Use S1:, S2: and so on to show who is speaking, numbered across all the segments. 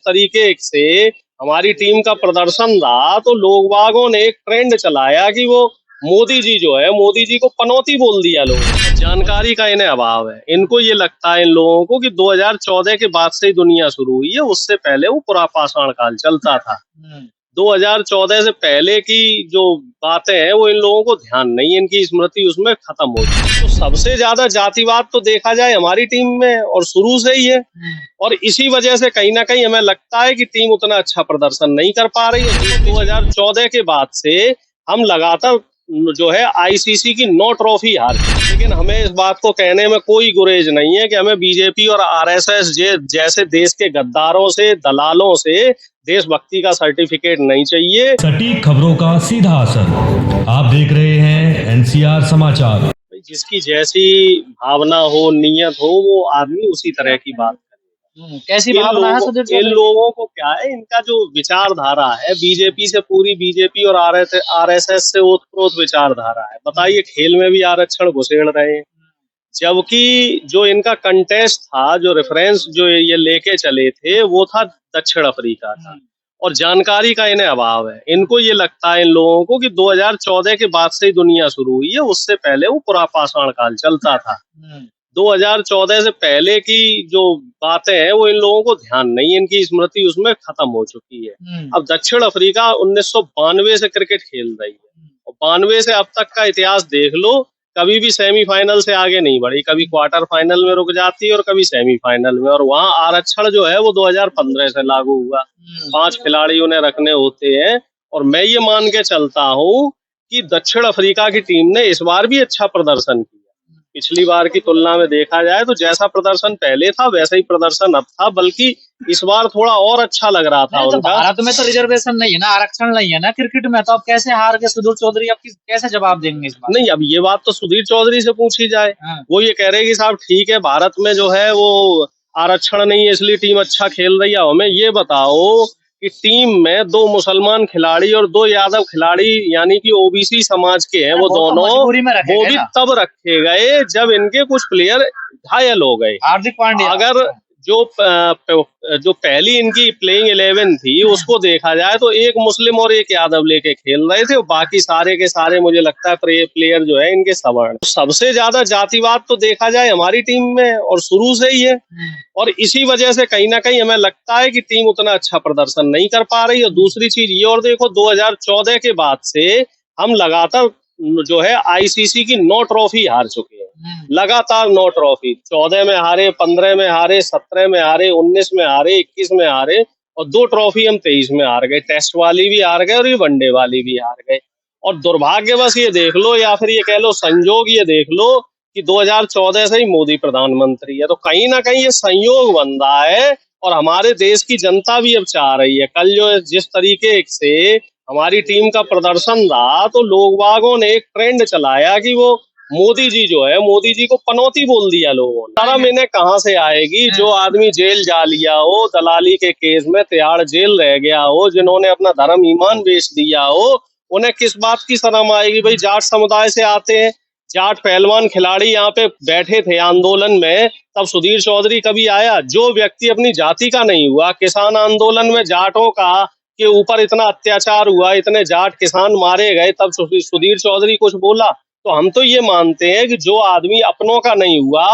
S1: तरीके से हमारी टीम का प्रदर्शन रहा तो लोग बागों ने एक ट्रेंड चलाया कि वो मोदी जी जो है, मोदी जी को पनौती बोल दिया लोगों ने। जानकारी का इन्हें अभाव है। इनको ये लगता है इन लोगों को कि 2014 के बाद से ही दुनिया शुरू हुई है, उससे पहले वो पूरा पाषाण काल चलता था। 2014 से पहले की जो बातें हैं वो इन लोगों को ध्यान नहीं है, इनकी स्मृति उसमें खत्म हो चुकी। तो सबसे ज्यादा जातिवाद तो देखा जाए हमारी टीम में और शुरू से ही है, और इसी वजह से कहीं ना कहीं हमें लगता है कि टीम उतना अच्छा प्रदर्शन नहीं कर पा रही है। 2014 के बाद से हम लगातार जो है आईसीसी की 9 ट्रॉफी हार चुके, लेकिन हमें इस बात को कहने में कोई गुरेज नहीं है कि हमें बीजेपी और आरएसएस जैसे देश के गद्दारों से, दलालों से देशभक्ति का सर्टिफिकेट नहीं चाहिए।
S2: सटीक खबरों का सीधा असर। आप देख रहे हैं एनसीआर समाचार।
S1: जिसकी जैसी भावना हो, नियत हो, वो आदमी उसी तरह की बात करे।
S3: कैसी भावना है सुधीर चौधरी?
S1: इन लोगों को क्या है, इनका जो विचारधारा है बीजेपी से, पूरी बीजेपी और आरएसएस से ओतप्रोत विचारधारा है। बताइए, खेल में भी आरक्षण घुसेड़ रहे हैं, जबकि जो इनका कंटेस्ट था, जो रेफरेंस जो ये लेके चले थे, वो था दक्षिण अफ्रीका का। और जानकारी का इन्हें अभाव है। इनको ये लगता है इन लोगों को कि 2014 के बाद से ही दुनिया शुरू हुई है, उससे पहले वो पूरा पाषाण काल चलता था। 2014 से पहले की जो बातें हैं वो इन लोगों को ध्यान नहीं है, इनकी स्मृति उसमें खत्म हो चुकी है। अब दक्षिण अफ्रीका 1992 से क्रिकेट खेल रही है, और 92 से अब तक का इतिहास देख लो, कभी भी सेमीफाइनल से आगे नहीं बढ़ी, कभी क्वार्टर फाइनल में रुक जाती है और कभी सेमीफाइनल में। और वहाँ आरक्षण जो है वो 2015 से लागू हुआ, 5 खिलाड़ी उन्हें रखने होते हैं। और मैं ये मान के चलता हूँ कि दक्षिण अफ्रीका की टीम ने इस बार भी अच्छा प्रदर्शन किया। पिछली बार की तुलना में देखा जाए तो जैसा प्रदर्शन पहले था वैसा ही प्रदर्शन अब था, बल्कि इस बार थोड़ा और अच्छा लग रहा था उनका।
S3: तो भारत में तो रिजर्वेशन नहीं है ना, आरक्षण नहीं है ना क्रिकेट में, तो अब कैसे हार के सुधीर चौधरी अब कैसे जवाब देंगे इस बात?
S1: नहीं, अब ये बात तो सुधीर चौधरी से पूछी जाए। वो ये कह रहे हैं कि साहब ठीक है, भारत में जो है वो आरक्षण नहीं है इसलिए टीम अच्छा खेल रही है। हमें ये बताओ कि टीम में 2 मुसलमान खिलाड़ी और 2 यादव खिलाड़ी यानी कि ओबीसी समाज के हैं, वो दोनों वो भी तब रखे गए जब इनके कुछ प्लेयर घायल हो गए।
S3: हार्दिक पांड्या,
S1: अगर जो पहली इनकी प्लेइंग 11 थी उसको देखा जाए तो एक मुस्लिम और एक यादव लेके खेल रहे थे, बाकी सारे के सारे मुझे लगता है प्लेयर जो है इनके सवर्ण। सबसे ज्यादा जातिवाद तो देखा जाए हमारी टीम में और शुरू से ही है, और इसी वजह से कहीं ना कहीं हमें लगता है कि टीम उतना अच्छा प्रदर्शन नहीं कर पा रही। और दूसरी चीज ये और देखो, 2014 के बाद से हम लगातार जो है आईसीसी की 9 ट्रॉफी हार चुके हैं, लगातार 9 ट्रॉफी। 14 में हारे, 15 में हारे, 17 में हारे, 19 में हारे, 21 में हारे, और 2 ट्रॉफी हम 23 में हार गए। टेस्ट वाली भी हार गए और ये वनडे वाली भी हार गए। और दुर्भाग्यवश ये देख लो, या फिर ये कह लो संयोग, ये देख लो कि 2014 से ही मोदी प्रधानमंत्री है। तो कहीं ना कहीं ये संयोग बन रहा है, और हमारे देश की जनता भी अब चाह रही है। कल जो जिस तरीके से हमारी टीम का प्रदर्शन रहा तो लोग बागों ने एक ट्रेंड चलाया कि वो मोदी जी जो है, मोदी जी को पनौती बोल दिया लोगों ने। शर्म इन्हें कहाँ से आएगी? जो आदमी जेल जा लिया हो, दलाली के केस में तिहाड़ जेल रह गया हो, जिन्होंने अपना धर्म ईमान बेच दिया हो, उन्हें किस बात की शर्म आएगी? भाई जाट समुदाय से आते हैं, जाट पहलवान खिलाड़ी यहाँ पे बैठे थे आंदोलन में, तब सुधीर चौधरी कभी आया? जो व्यक्ति अपनी जाति का नहीं हुआ, किसान आंदोलन में जाटों का के ऊपर इतना अत्याचार हुआ, इतने जाट किसान मारे गए, तब सुधीर चौधरी कुछ बोला? तो हम तो ये मानते हैं कि जो आदमी अपनों का नहीं हुआ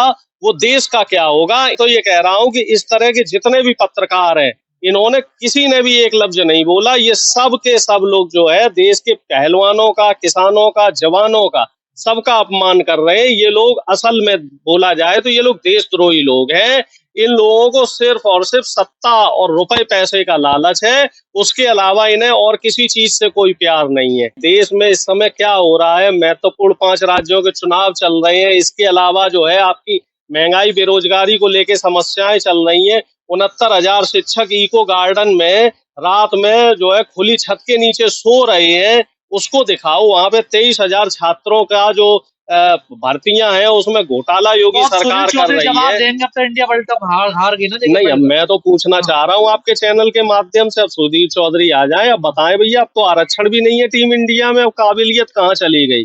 S1: वो देश का क्या होगा। तो ये कह रहा हूं कि इस तरह के जितने भी पत्रकार हैं, इन्होंने किसी ने भी एक लफ्ज नहीं बोला। ये सब के सब लोग जो है देश के पहलवानों का, किसानों का, जवानों का, सबका अपमान कर रहे हैं। ये लोग असल में बोला जाए तो ये लोग देशद्रोही लोग हैं। इन लोगों को सिर्फ और सिर्फ सत्ता और रुपए पैसे का लालच है, उसके अलावा इन्हें और किसी चीज से कोई प्यार नहीं है। देश में इस समय क्या हो रहा है, महत्वपूर्ण 5 राज्यों के चुनाव चल रहे हैं, इसके अलावा जो है आपकी महंगाई, बेरोजगारी को लेके समस्याएं चल रही हैं। 69,000 शिक्षक इको गार्डन में रात में जो है खुली छत के नीचे सो रहे हैं, उसको दिखाओ। वहां पे 23,000 छात्रों का जो भर्तियां हैं उसमें घोटाला योगी सरकार कर रही है।
S3: देंगे अब तो इंडिया वर्ल्ड कप हार गई ना।
S1: नहीं, अब मैं तो पूछना चाह रहा हूँ आपके चैनल के माध्यम से, अब सुधीर चौधरी आ जाए, अब बताएं भैया, अब तो आरक्षण भी नहीं है टीम इंडिया में, अब काबिलियत कहाँ चली गई?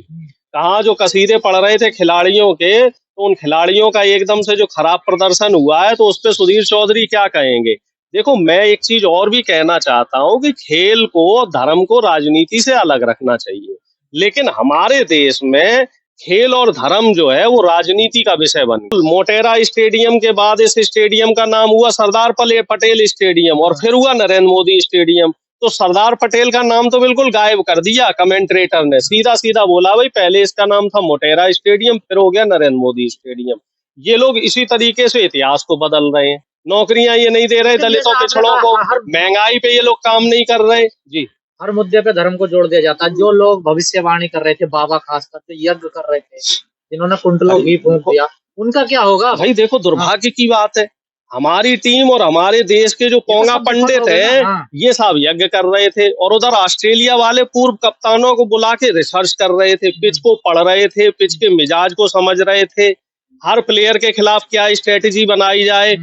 S1: कहाँ जो कसीदे पढ़ रहे थे खिलाड़ियों के, तो उन खिलाड़ियों का एकदम से जो खराब प्रदर्शन हुआ है तो उस पर सुधीर चौधरी क्या कहेंगे? देखो, मैं एक चीज और भी कहना चाहता हूँ कि खेल को, धर्म को राजनीति से अलग रखना चाहिए, लेकिन हमारे देश में खेल और धर्म जो है वो राजनीति का विषय बन गया। मोटेरा स्टेडियम के बाद इस स्टेडियम का नाम हुआ सरदार पटेल स्टेडियम, और फिर हुआ नरेंद्र मोदी स्टेडियम। तो सरदार पटेल का नाम तो बिल्कुल गायब कर दिया कमेंटरेटर ने, सीधा सीधा बोला भाई पहले इसका नाम था मोटेरा स्टेडियम, फिर हो गया नरेंद्र मोदी स्टेडियम। ये लोग इसी तरीके से इतिहास को बदल रहे हैं। नौकरियां ये नहीं दे रहे दलितों पिछड़ों को, महंगाई पे ये लोग काम नहीं कर रहे जी।
S3: हर मुद्दे पे धर्म को जोड़ दिया जाता है। जो लोग भविष्यवाणी कर रहे थे, बाबा खासकर से यज्ञ कर रहे थे, जिन्होंने कुंटलों घी फूंक दिया, उनका क्या होगा?
S1: भाई देखो, दुर्भाग्य की बात है, हमारी टीम और हमारे देश के जो पोंगा पंडित हैं, ये सब यज्ञ कर रहे थे, और उधर ऑस्ट्रेलिया वाले पूर्व कप्तानों को बुला के रिसर्च कर रहे थे, पिच को पढ़ रहे थे, पिच के मिजाज को समझ रहे थे, हर प्लेयर के खिलाफ क्या स्ट्रेटेजी बनाई जाए,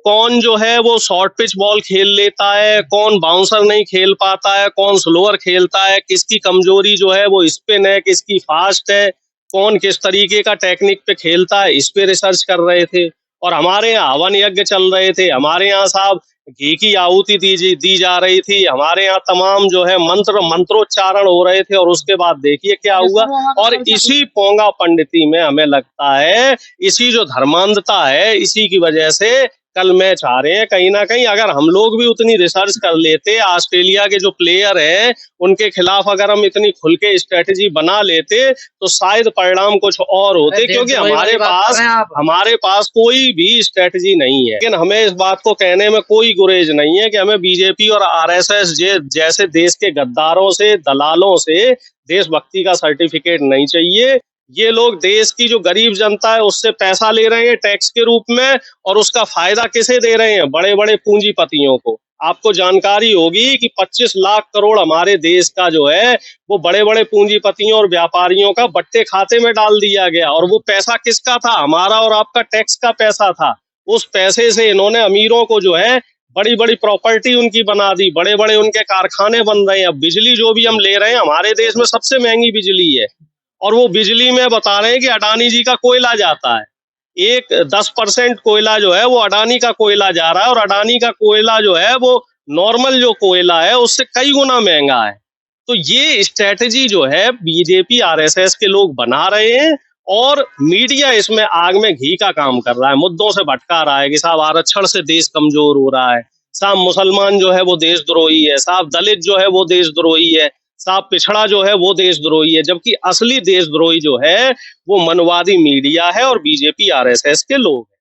S1: कौन जो है वो शॉर्ट पिच बॉल खेल लेता है, कौन बाउंसर नहीं खेल पाता है, कौन स्लोअर खेलता है, किसकी कमजोरी जो है वो स्पिन है, किसकी फास्ट है, कौन किस तरीके का टेक्निक पे खेलता है, इस पे रिसर्च कर रहे थे। और हमारे यहाँ हवन यज्ञ चल रहे थे, हमारे यहाँ साहब घी की आहुति दी जा रही थी, हमारे यहाँ तमाम जो है मंत्रोच्चारण हो रहे थे, और उसके बाद देखिए क्या हुआ। और इसी पोंगा पंडिती में हमें लगता है, इसी जो धर्मांधता है, इसी की वजह से कल मैच आ रहे हैं। कहीं ना कहीं अगर हम लोग भी उतनी रिसर्च कर लेते, ऑस्ट्रेलिया के जो प्लेयर हैं उनके खिलाफ अगर हम इतनी खुल के स्ट्रेटेजी बना लेते, तो शायद परिणाम कुछ और होते, क्योंकि हमारे पास कोई भी स्ट्रेटेजी नहीं है। लेकिन हमें इस बात को कहने में कोई गुरेज नहीं है कि हमें बीजेपी और आरएसएस जैसे देश के गद्दारों से, दलालों से देशभक्ति का सर्टिफिकेट नहीं चाहिए। ये लोग देश की जो गरीब जनता है उससे पैसा ले रहे हैं टैक्स के रूप में, और उसका फायदा किसे दे रहे हैं? बड़े बड़े पूंजीपतियों को। आपको जानकारी होगी कि 25 लाख करोड़ हमारे देश का जो है वो बड़े बड़े पूंजीपतियों और व्यापारियों का बट्टे खाते में डाल दिया गया, और वो पैसा किसका था? हमारा और आपका टैक्स का पैसा था। उस पैसे से इन्होंने अमीरों को जो है बड़ी बड़ी प्रॉपर्टी उनकी बना दी, बड़े बड़े उनके कारखाने बन रहे हैं। अब बिजली जो भी हम ले रहे हैं, हमारे देश में सबसे महंगी बिजली है, और वो बिजली में बता रहे हैं कि अडानी जी का कोयला जाता है। 10% कोयला जो है वो अडानी का कोयला जा रहा है, और अडानी का कोयला जो है वो नॉर्मल जो कोयला है उससे कई गुना महंगा है। तो ये स्ट्रेटेजी जो है बीजेपी आरएसएस के लोग बना रहे हैं, और मीडिया इसमें आग में घी का काम कर रहा है, मुद्दों से भटका रहा है कि साहब आरक्षण से देश कमजोर हो रहा है, साहब मुसलमान जो है वो देशद्रोही है, साहब दलित जो है वो देशद्रोही है, साहब पिछड़ा जो है वो देशद्रोही है। जबकि असली देशद्रोही जो है वो मनवादी मीडिया है और बीजेपी आरएसएस के लोग हैं।